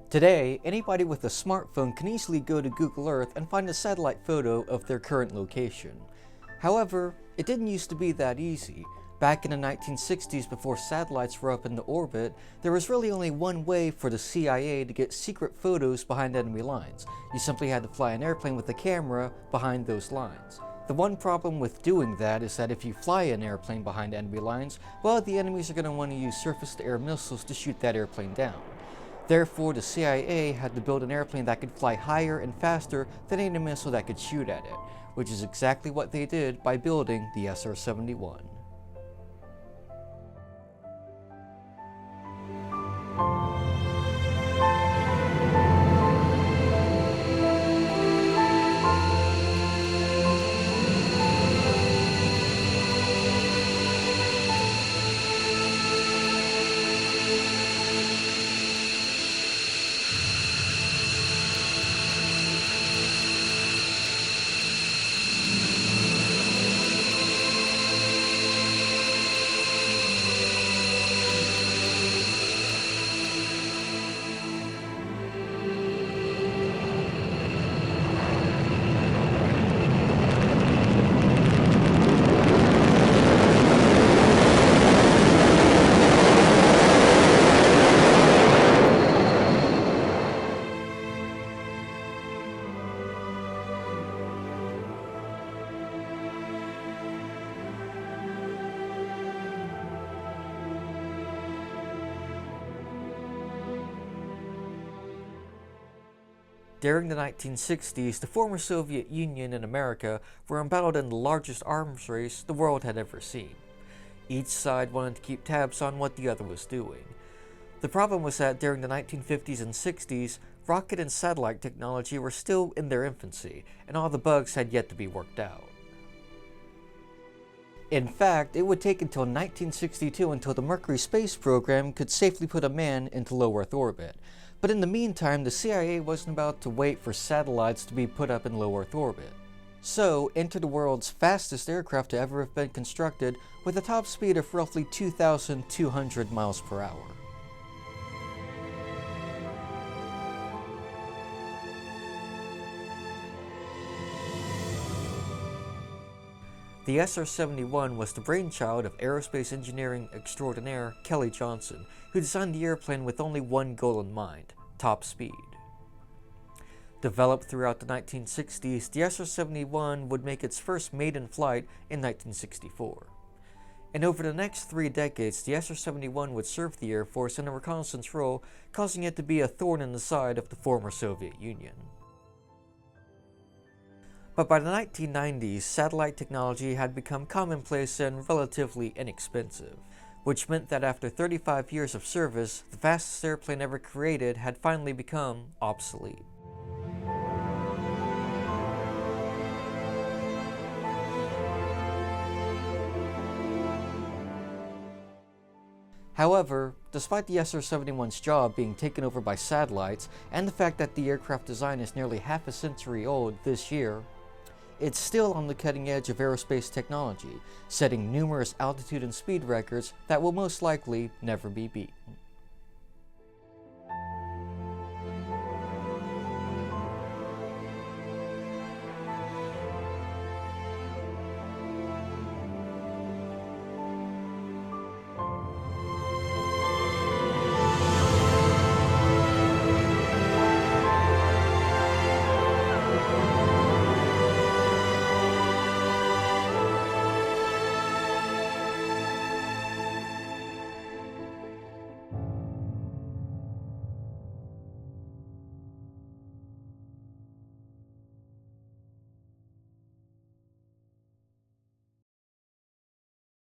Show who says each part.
Speaker 1: Today, anybody with a smartphone can easily go to Google Earth and find a satellite photo of their current location. However, it didn't used to be that easy. Back in the 1960s, before satellites were up into orbit, there was really only one way for the CIA to get secret photos behind enemy lines. You simply had to fly an airplane with a camera behind those lines. The one problem with doing that is that if you fly an airplane behind enemy lines, well, the enemies are going to want to use surface-to-air missiles to shoot that airplane down. Therefore, the CIA had to build an airplane that could fly higher and faster than any missile that could shoot at it, which is exactly what they did by building the SR-71. During the 1960s, the former Soviet Union and America were embroiled in the largest arms race the world had ever seen. Each side wanted to keep tabs on what the other was doing. The problem was that during the 1950s and 60s, rocket and satellite technology were still in their infancy, and all the bugs had yet to be worked out. In fact, it would take until 1962 until the Mercury space program could safely put a man into low Earth orbit. But in the meantime, the CIA wasn't about to wait for satellites to be put up in low Earth orbit. So, enter the world's fastest aircraft to ever have been constructed with a top speed of roughly 2,200 miles per hour. The SR-71 was the brainchild of aerospace engineering extraordinaire Kelly Johnson, who designed the airplane with only one goal in mind: top speed. Developed throughout the 1960s, the SR-71 would make its first maiden flight in 1964. And over the next 3 decades, the SR-71 would serve the Air Force in a reconnaissance role, causing it to be a thorn in the side of the former Soviet Union. But by the 1990s, satellite technology had become commonplace and relatively inexpensive, which meant that after 35 years of service, the fastest airplane ever created had finally become obsolete. However, despite the SR-71's job being taken over by satellites, and the fact that the aircraft design is nearly half a century old this year, it's still on the cutting edge of aerospace technology, setting numerous altitude and speed records that will most likely never be beat.